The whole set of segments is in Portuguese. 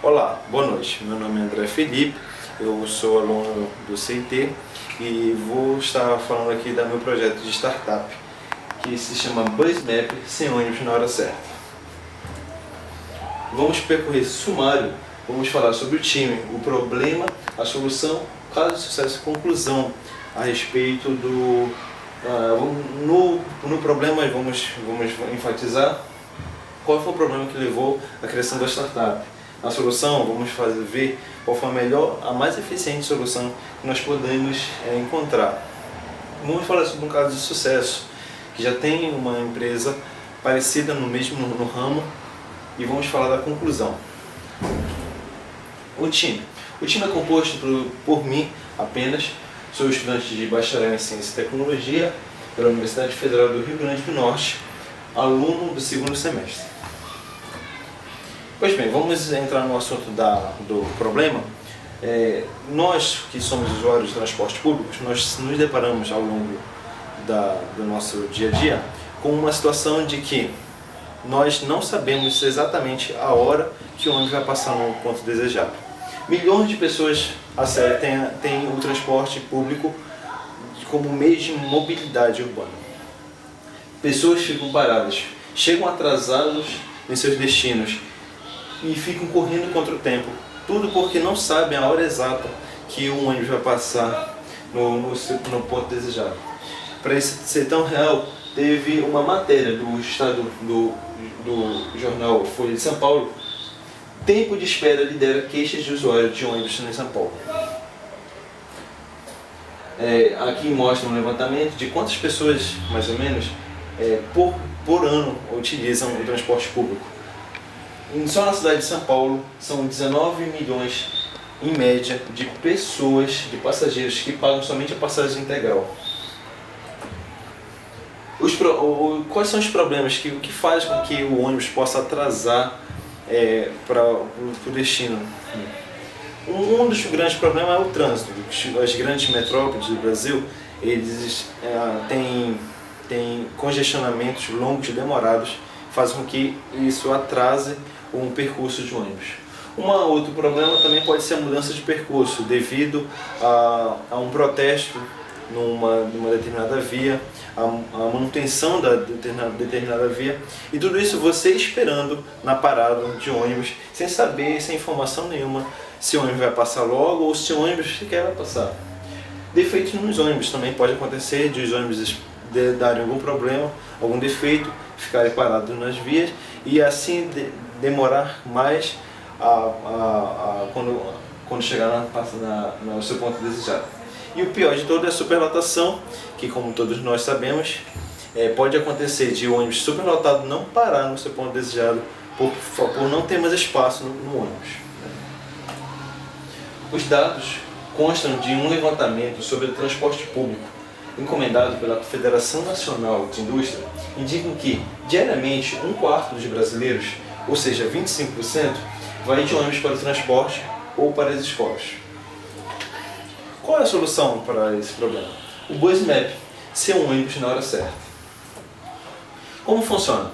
Olá, boa noite. Meu nome é André Felipe, eu sou aluno do CIT e vou estar falando aqui do meu projeto de startup, que se chama BusMap Sem Ônibus na Hora Certa. Vamos percorrer esse sumário, vamos falar sobre o time, o problema, a solução, caso de sucesso e conclusão a respeito do... No problema vamos enfatizar qual foi o problema que levou à criação da startup. Na solução, vamos ver qual foi a melhor, a mais eficiente solução que nós podemos encontrar. Vamos falar sobre um caso de sucesso, que já tem uma empresa parecida no ramo, e vamos falar da conclusão. O time é composto por mim apenas, sou estudante de bacharel em Ciência e Tecnologia pela Universidade Federal do Rio Grande do Norte, aluno do segundo semestre. Pois bem, vamos entrar no assunto do problema. Nós que somos usuários de transporte público, nós nos deparamos ao longo do nosso dia a dia com uma situação de que nós não sabemos exatamente a hora que o ônibus vai passar no ponto desejado. Milhões de pessoas têm o transporte público como meio de mobilidade urbana. Pessoas ficam paradas, chegam atrasados em seus destinos e ficam correndo contra o tempo. Tudo porque não sabem a hora exata que o ônibus vai passar no ponto desejado. Para isso ser tão real, teve uma matéria do jornal Folha de São Paulo: tempo de espera lidera queixas de usuário de ônibus em São Paulo. Aqui mostra um levantamento de quantas pessoas, mais ou menos, por ano utilizam o transporte público. Só na cidade de São Paulo são 19 milhões, em média, de pessoas, de passageiros que pagam somente a passagem integral. Quais são os problemas? O que faz com que o ônibus possa atrasar para o destino? Um dos grandes problemas é o trânsito. As grandes metrópoles do Brasil, eles têm congestionamentos longos e demorados, fazem com que isso atrase um percurso de ônibus. Outro problema também pode ser a mudança de percurso, devido a um protesto numa determinada via, a manutenção da determinada via, e tudo isso você esperando na parada de ônibus, sem saber, sem informação nenhuma, se o ônibus vai passar logo ou se o ônibus sequer vai passar. Defeitos nos ônibus também pode acontecer, de os ônibus darem algum problema, algum defeito, ficarem parados nas vias e assim demorar mais quando chegar no seu ponto desejado. E o pior de tudo é a superlotação, que, como todos nós sabemos, pode acontecer de o ônibus superlotado não parar no seu ponto desejado por não ter mais espaço no ônibus. Os dados constam de um levantamento sobre o transporte público encomendado pela Federação Nacional de Indústria, indicam que, diariamente, 1/4 dos brasileiros, ou seja, 25%, vai de ônibus para o transporte ou para as escolas. Qual é a solução para esse problema? O BusMap, ser um ônibus na hora certa. Como funciona?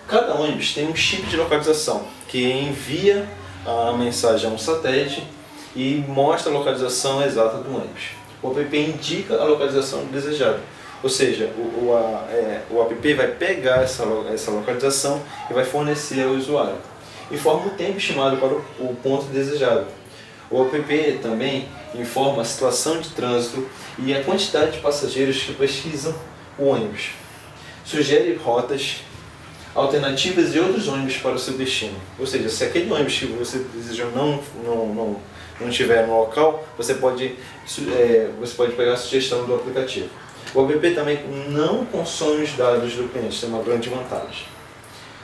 Cada ônibus tem um chip de localização que envia a mensagem a um satélite e mostra a localização exata do ônibus. O app indica a localização desejada, ou seja, o app vai pegar essa localização e vai fornecer ao usuário. Informa o tempo estimado para o ponto desejado. O app também informa a situação de trânsito e a quantidade de passageiros que pesquisam o ônibus. Sugere rotas alternativas e outros ônibus para o seu destino. Ou seja, se aquele ônibus que você desejou não estiver no local, você pode pegar a sugestão do aplicativo. O app também não consome os dados do cliente, isso é uma grande vantagem.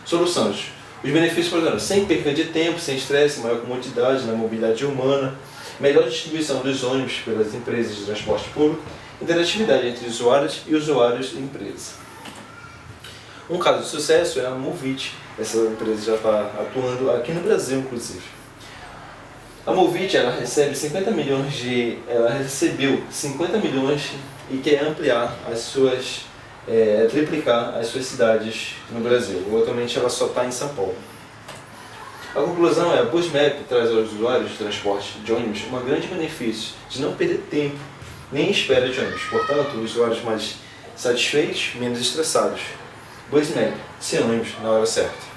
Soluções. Os benefícios, por exemplo, sem perda de tempo, sem estresse, maior comodidade na mobilidade humana, melhor distribuição dos ônibus pelas empresas de transporte público, interatividade entre usuários e usuários e empresa. Um caso de sucesso é a Movit. Essa empresa já está atuando aqui no Brasil, inclusive. A Movit, ela recebeu 50 milhões e quer ampliar triplicar as suas cidades no Brasil. Atualmente ela só está em São Paulo. A conclusão é, a Busmap traz aos usuários de transporte de ônibus um grande benefício de não perder tempo nem espera de ônibus, portanto, usuários mais satisfeitos, menos estressados. Busmap, sem ônibus na hora certa.